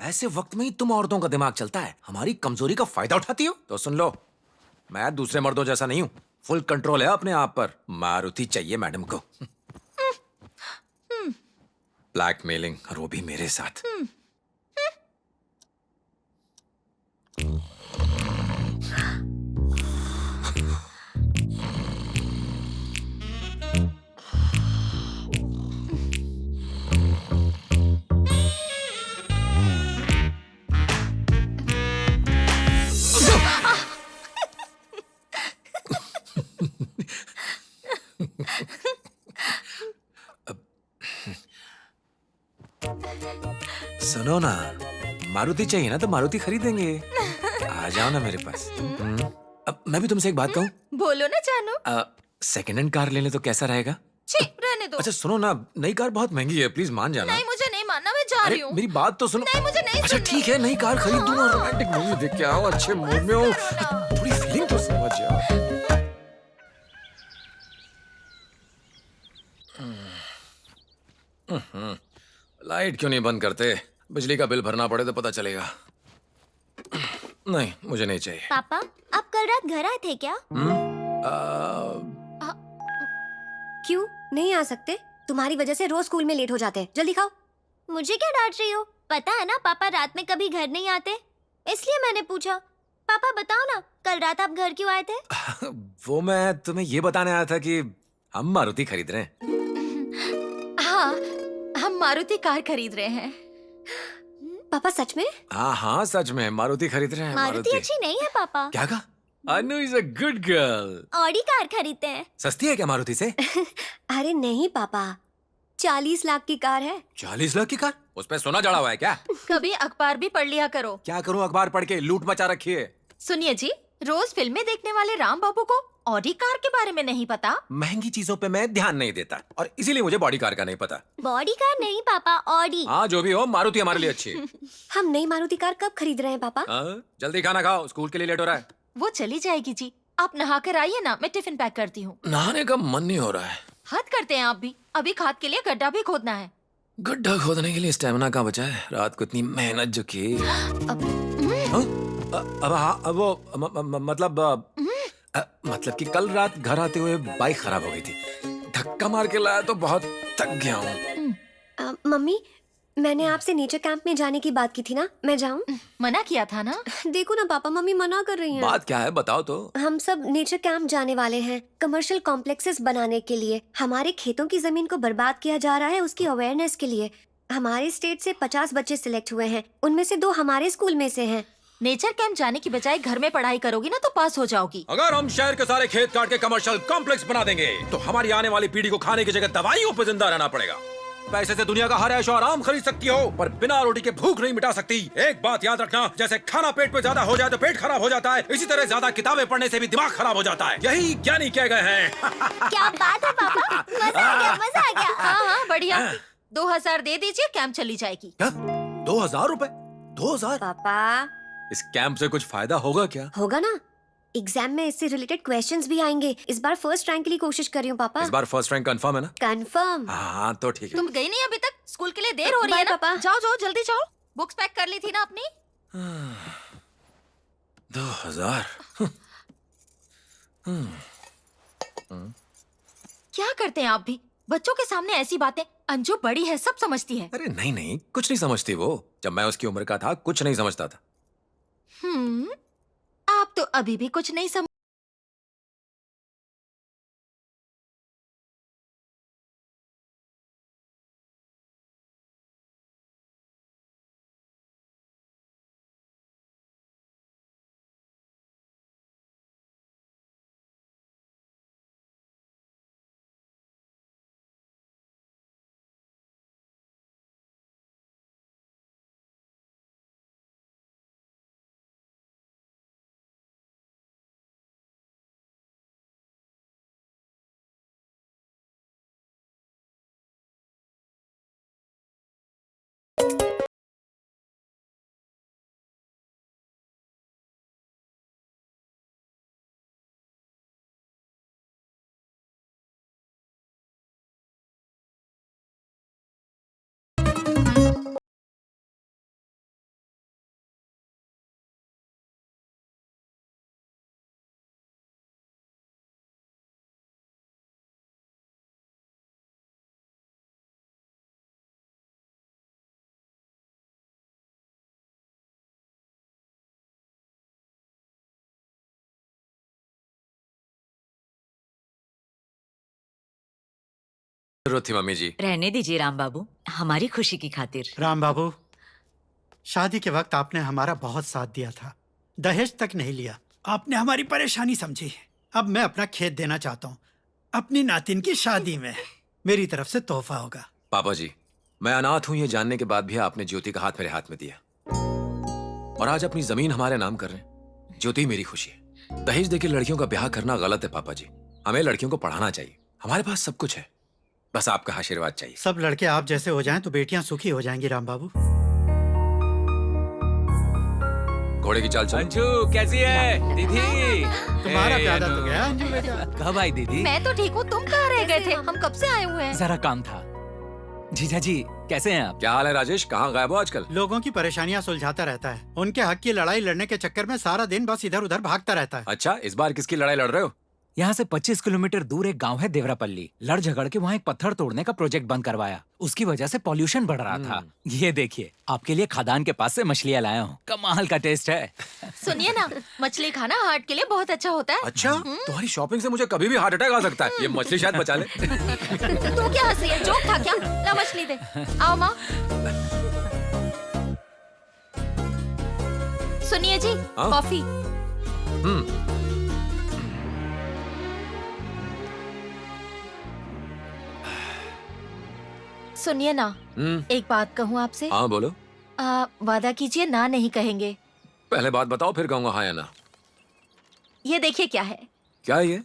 ऐसे वक्त में ही तुम औरतों का दिमाग चलता है, हमारी कमजोरी का फायदा उठाती हो। तो सुन लो, मैं दूसरे मर्दों जैसा नहीं हूँ। फुल कंट्रोल है अपने आप पर। मारुति चाहिए मैडम को। ब्लैकमेलिंग, और वो भी मेरे साथ। सुनो ना, मारुति चाहिए ना तो मारुति खरीदेंगे। आ जाओ ना मेरे पास। अब मैं भी तुमसे एक बात कहूँ। बोलो ना जानू। सेकंड हैंड कार ले ले तो कैसा रहेगा? छी, रहने दो। अच्छा सुनो ना, नई कार बहुत महंगी है, प्लीज मान जाना। नहीं, मुझे नहीं मानना, मैं जा अरे रही हूँ। मेरी बात तो सुनो। नहीं, मुझे नहीं अच्छा सुननी। ठीक है, नई कार खरीद दूंगा, रोमांटिक मूवी देख के आओ, अच्छे मूड में हो, थोड़ी फीलिंग तो समझ यार। लाइट क्यों नहीं बंद करते? बिजली का बिल भरना पड़े तो पता चलेगा। नहीं, मुझे नहीं चाहिए। पापा, आप कल रात घर आए थे क्या? क्यों नहीं आ सकते? तुम्हारी वजह से रोज स्कूल में लेट हो जाते हैं। जल्दी खाओ। मुझे क्या डांट रही हो? पता है ना पापा रात में कभी घर नहीं आते, इसलिए मैंने पूछा। पापा बताओ ना, कल रात आप घर क्यों आए थे? वो मैं तुम्हें ये बताने आया था कि हम मारुति खरीद रहे हैं। हाँ, हम मारुति कार खरीद रहे हैं। पापा सच में? हाँ हाँ, सच में मारुति खरीद रहे हैं। मारुति अच्छी नहीं है पापा। क्या कहा? Anu is a good girl. Audi car खरीदते हैं। सस्ती है क्या मारुति से? अरे नहीं पापा, 40 लाख की कार है। 40 लाख की कार? उस पे सोना जड़ा हुआ है क्या? कभी अखबार भी पढ़ लिया करो। क्या करूं अखबार पढ़ के? लूट मचा रखी है। सुनिए जी, रोज फिल्में देखने वाले राम बाबू को ऑडी कार के बारे में नहीं पता। महंगी चीजों पे मैं ध्यान नहीं देता, और इसीलिए मुझे बॉडी कार का नहीं पता। बॉडी कार नहीं पापा, ऑडी। हाँ जो भी हो, मारुति हमारे लिए अच्छी है। हम नई मारुति कार कब खरीद रहे हैं पापा? जल्दी खाना खाओ, स्कूल के लिए लेट हो रहा है। वो चली जाएगी जी, आप नहा कर आइए ना, मैं टिफिन पैक करती हूँ। नहाने का मन नहीं हो रहा है। हद करते हैं आप भी, अभी खाद के लिए गड्ढा भी खोदना है। गड्ढा खोदने के लिए स्टेमिना कहाँ बचा है? रात को इतनी मेहनत जो की। अब हाँ, अब वो मतलब कि कल रात घर आते हुए बाइक खराब हो गई थी। धक्का मार के लाया तो बहुत थक गया हूँ। मम्मी, मैंने आपसे नेचर कैंप में जाने की बात की थी ना, मैं जाऊं? मना किया था ना। देखो ना पापा, मम्मी मना कर रही हैं। बात क्या है बताओ तो। हम सब नेचर कैंप जाने वाले हैं, कमर्शियल कॉम्प्लेक्सेस बनाने के लिए। हमारे खेतों की जमीन को बर्बाद किया जा रहा है, उसकी अवेयरनेस के लिए। हमारे स्टेट से 50 बच्चे सिलेक्ट हुए हैं, उनमें से 2 हमारे स्कूल में से हैं। नेचर कैंप जाने की बजाय घर में पढ़ाई करोगी ना तो पास हो जाओगी। अगर हम शहर के सारे खेत काट के कमर्शियल कॉम्प्लेक्स बना देंगे तो हमारी आने वाली पीढ़ी को खाने की जगह दवाइयों पर जिंदा रहना पड़ेगा। पैसे से दुनिया का हर ऐशो आराम खरीद सकती हो, पर बिना रोटी के भूख नहीं मिटा सकती। एक बात याद रखना, जैसे खाना पेट पे ज्यादा हो जाए तो पेट खराब हो जाता है, इसी तरह ज्यादा किताबें पढ़ने से भी दिमाग खराब हो जाता है। यही ज्ञानी कह गए हैं। क्या बात है पापा, मजा आ गया, मजा आ गया। हाँ हाँ बढ़िया। 2000 दे दीजिए, कैंप चली जाएगी। क्या? 2000 रुपए? 2000? पापा, इस कैंप से कुछ फायदा होगा क्या? होगा ना, एग्जाम में इससे रिलेटेड क्वेश्चंस भी आएंगे। इस बार फर्स्ट रैंक के लिए कोशिश कर रही हूँ पापा। इस बार फर्स्ट रैंक कंफर्म है ना? कंफर्म। हाँ तो ठीक है। तुम गई नहीं अभी तक? स्कूल के लिए देर हो रही बाय है ना। पापा। जाओ जाओ जल्दी जाओ, बुक्स पैक कर ली थी ना अपनी। 2000? क्या करते हैं आप भी? बच्चों के सामने ऐसी बातें। अंजू बड़ी है, सब समझती है। अरे नहीं नहीं, कुछ नहीं समझती वो। जब मैं उसकी उम्र का था कुछ नहीं समझता था। आप तो अभी भी कुछ नहीं समझ जरूरत थी मम्मी जी। रहने दीजिए राम बाबू, हमारी खुशी की खातिर। राम बाबू, शादी के वक्त आपने हमारा बहुत साथ दिया था, दहेज तक नहीं लिया। आपने हमारी परेशानी समझी। अब मैं अपना खेत देना चाहता हूँ अपनी नातिन की शादी में। मेरी तरफ से तोहफा होगा। पापा जी, मैं अनाथ हूँ ये जानने के बाद भी आपने ज्योति का हाथ मेरे हाथ में दिया, और आज अपनी जमीन हमारे नाम कर रहे हैं। ज्योति मेरी खुशी है। दहेज देके लड़कियों का ब्याह करना गलत है पापा जी। हमें लड़कियों को पढ़ाना चाहिए। हमारे पास सब कुछ है, बस आपका आशीर्वाद चाहिए। सब लड़के आप जैसे हो जाएं तो बेटियां सुखी हो जाएंगी राम बाबू। घोड़े की चाल चलो। अंजू कैसी है दीदी? तुम्हारा प्यादा तो गया अंजू बेटा। कब आई दीदी? मैं तो ठीक हूँ, तुम कहाँ रह गए थे? हम कब से आए हुए हैं। जरा काम था। जीजा जी कैसे हैं आप? क्या हाल है राजेश? कहाँ गायब हो आजकल? लोगों की परेशानियां सुलझाता रहता है। उनके हक की लड़ाई लड़ने के चक्कर में सारा दिन बस इधर उधर भागता रहता है। अच्छा, इस बार किसकी लड़ाई लड़ रहे हो? यहाँ से 25 किलोमीटर दूर एक गांव है देवरापल्ली। लड़ झगड़ के वहाँ एक पत्थर तोड़ने का प्रोजेक्ट बंद करवाया। उसकी वजह से पॉल्यूशन बढ़ रहा था। ये देखिए, आपके लिए खदान के पास से मछलियाँ लाया हूँ। कमाल का टेस्ट है। सुनिए ना, मछली खाना हार्ट के लिए बहुत अच्छा होता है। अच्छा, तुम्हारी शॉपिंग से मुझे कभी भी हार्ट अटैक आ सकता है। ये मछली शायद बचा ले। तू क्या हंस रही है? जोक था क्या? ला मछली दे। आओ माँ। सुनिए जी, हाँ? कॉफी। सुनिए ना, एक बात कहूँ आपसे। हाँ बोलो। वादा कीजिए ना नहीं कहेंगे। पहले बात बताओ, फिर कहूँगा हाँ या ना। ये देखिए क्या है। क्या है ये?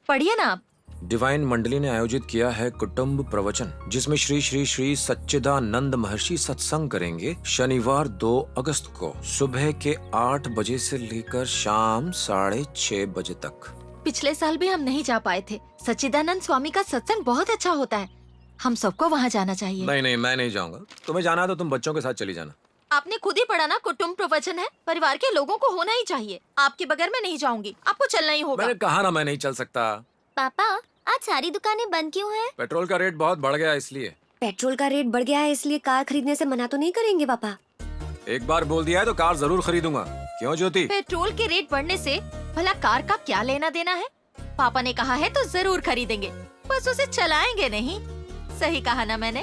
पढ़िए ना आप। डिवाइन मंडली ने आयोजित किया है कुटुंब प्रवचन, जिसमें श्री श्री श्री सच्चिदानंद महर्षि सत्संग करेंगे शनिवार 2 अगस्त को सुबह के 8 बजे से लेकर शाम 6:30 बजे तक। पिछले साल भी हम नहीं जा पाए थे। सच्चिदानंद स्वामी का सत्संग बहुत अच्छा होता है। हम सबको वहाँ जाना चाहिए। नहीं नहीं, मैं नहीं जाऊंगा। तुम्हें जाना है तो तुम बच्चों के साथ चली जाना। आपने खुद ही पढ़ा ना, कुटुंब प्रवचन है, परिवार के लोगों को होना ही चाहिए। आपके बगैर मैं नहीं जाऊंगी, आपको चलना ही होगा। मैंने कहा ना मैं नहीं चल सकता। पापा, आज सारी दुकानें बंद क्यों हैं? पेट्रोल का रेट बहुत बढ़ गया इसलिए। पेट्रोल का रेट बढ़ गया है इसलिए कार खरीदने से मना तो नहीं करेंगे पापा? एक बार बोल दिया है तो कार जरूर खरीदूंगा। क्यों ज्योति? पेट्रोल के रेट बढ़ने से भला कार का क्या लेना देना है? पापा ने कहा है तो जरूर खरीदेंगे, बस उसे चलाएंगे नहीं। सही कहा ना मैंने?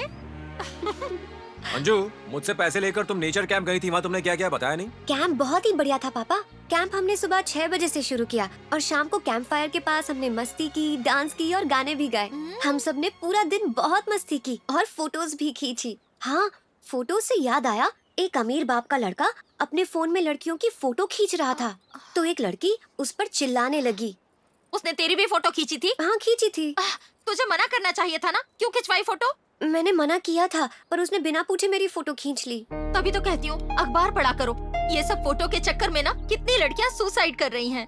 अंजू, मुझसे पैसे लेकर तुम नेचर कैंप गई थी, वहाँ तुमने क्या क्या बताया नहीं? कैंप बहुत ही बढ़िया था पापा। कैंप हमने सुबह 6 बजे से शुरू किया और शाम को कैंप फायर के पास हमने मस्ती की, डांस की और गाने भी गाए। हम सब ने पूरा दिन बहुत मस्ती की और फोटोज भी खींची। हाँ, फोटोज से याद आया, एक अमीर बाप का लड़का अपने फोन में लड़कियों की फोटो खींच रहा था, तो एक लड़की उस पर चिल्लाने लगी। उसने तेरी भी फोटो खींची थी? हाँ, खींची थी। तुझे मना करना चाहिए था ना, क्यों खिंचवाई फोटो? मैंने मना किया था पर उसने बिना पूछे मेरी फोटो खींच ली। तभी तो कहती हूँ अखबार पढ़ा करो। ये सब फोटो के चक्कर में ना कितनी लड़कियाँ सुसाइड कर रही हैं।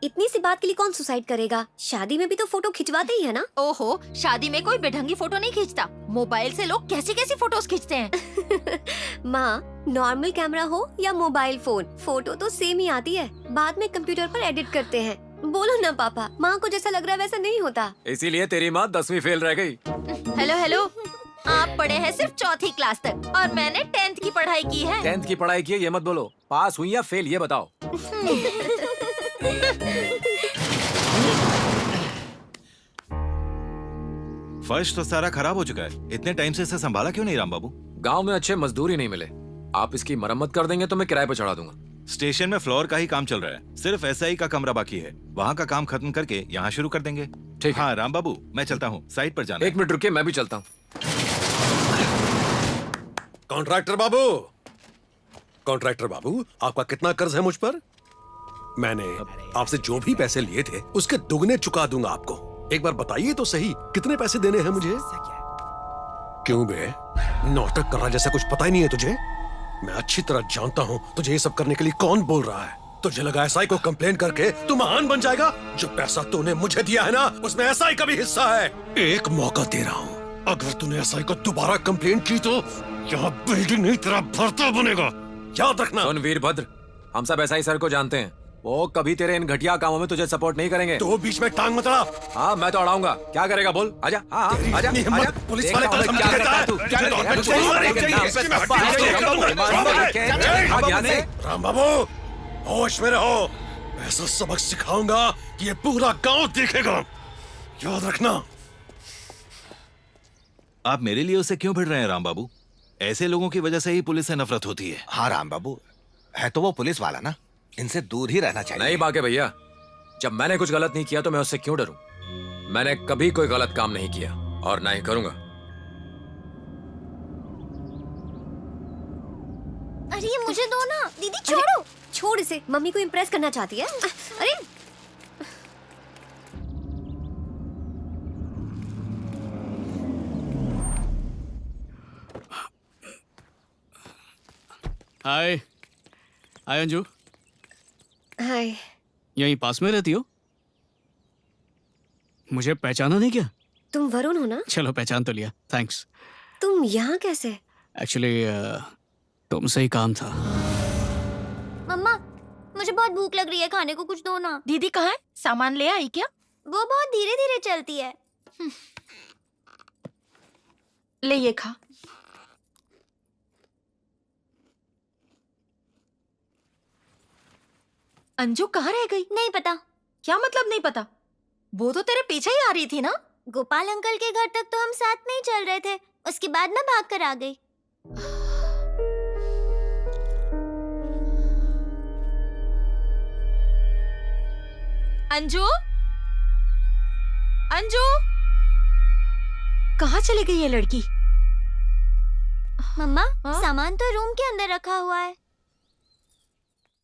इतनी सी बात के लिए कौन सुसाइड करेगा? शादी में भी तो फोटो खिंचवाते ही है ना। ओहो, शादी में कोई बेढंगी फोटो नहीं खींचता। मोबाइल से लोग कैसी कैसी फोटोज खींचते हैं। माँ, नॉर्मल कैमरा हो या मोबाइल फोन, फोटो तो सेम ही आती है। बाद में कंप्यूटर पर एडिट करते हैं। बोलो ना पापा, माँ को जैसा लग रहा है वैसा नहीं होता। इसीलिए तेरी माँ 10वीं फेल रह गई। हेलो हेलो, आप पढ़े हैं सिर्फ 4th क्लास तक और मैंने 10th की पढ़ाई की है। 10th की पढ़ाई की है ये मत बोलो। पास हुई या फेल ये बताओ। फर्श तो सारा खराब हो चुका है। इतने टाइम से इसे संभाला क्यों नहीं राम बाबू? गांव में अच्छे मजदूर ही नहीं मिले। आप इसकी मरम्मत कर देंगे तो मैं किराए पर चढ़ा दूंगा। स्टेशन में फ्लोर का ही काम चल रहा है, सिर्फ एसआई का कमरा बाकी है। वहाँ का काम खत्म करके यहाँ शुरू कर देंगे। ठीक है। हाँ राम बाबू, मैं चलता हूँ, साइट पर जाना है। 1 मिनट रुकिए, मैं भी चलता हूँ। कॉन्ट्रैक्टर बाबू, कॉन्ट्रैक्टर बाबू, आपका कितना कर्ज है मुझ पर? मैंने आपसे जो भी पैसे लिए थे उसके दुगने चुका दूंगा आपको। एक बार बताइए तो सही, कितने पैसे देने हैं मुझे? क्यों बे, नाटक करना जैसा कुछ पता ही नहीं है तुझे? मैं अच्छी तरह जानता हूँ तुझे ये सब करने के लिए कौन बोल रहा है। तुझे लगा एसआई को कंप्लेन करके तू महान बन जाएगा? जो पैसा तूने मुझे दिया है ना, उसमें एसआई का भी हिस्सा है। एक मौका दे रहा हूँ, अगर तूने एसआई को दोबारा कंप्लेन की तो यहाँ बिल्डिंग नहीं तेरा भरता बनेगा, याद रखना। सुन वीरभद्र, हम सब एसआई सर को जानते हैं। वो कभी तेरे इन घटिया कामों में तुझे सपोर्ट नहीं करेंगे। तो बीच में टांग मत अड़ा। हाँ, मैं तो अड़ाऊंगा। क्या करेगा बोल? आजा। हाँ, आजा, आजा। पुलिस वाले देखता हूँ क्या करता है तू। राम बाबू, होश में रहो। ऐसा सबक सिखाऊंगा कि ये पूरा गांव देखेगा, याद रखना। आप मेरे लिए उसे क्यों भिड़ रहे हैं राम बाबू? ऐसे लोगों की वजह से ही पुलिस से नफरत होती है। हाँ राम बाबू, है तो वो पुलिस वाला ना, इनसे दूर ही रहना चाहिए। नहीं बाके भैया, जब मैंने कुछ गलत नहीं किया तो मैं उससे क्यों डरूं? मैंने कभी कोई गलत काम नहीं किया और ना ही करूंगा। अरे ये मुझे दो ना दीदी, छोड़ो। छोड़ इसे, मम्मी को इम्प्रेस करना चाहती है। अरे हाय हाय अंजू, हाय। यहीं पास में रहती हो? मुझे पहचाना नहीं क्या? तुम वरुण हो ना? चलो पहचान तो लिया, थैंक्स। तुम यहाँ कैसे? एक्चुअली तुमसे ही काम था। मम्मा मुझे बहुत भूख लग रही है, खाने को कुछ दो ना। दीदी कहाँ है? सामान ले आई क्या? वो बहुत धीरे धीरे चलती है। ले ये खा। अंजू कहाँ रह गई? नहीं पता। क्या मतलब नहीं पता? वो तो तेरे पीछे ही आ रही थी ना? गोपाल अंकल के घर तक तो हम साथ में ही चल रहे थे, उसके बाद मैं भाग कर आ गई। अंजू, अंजू, कहाँ चली गई ये लड़की? मम्मा हाँ? सामान तो रूम के अंदर रखा हुआ है।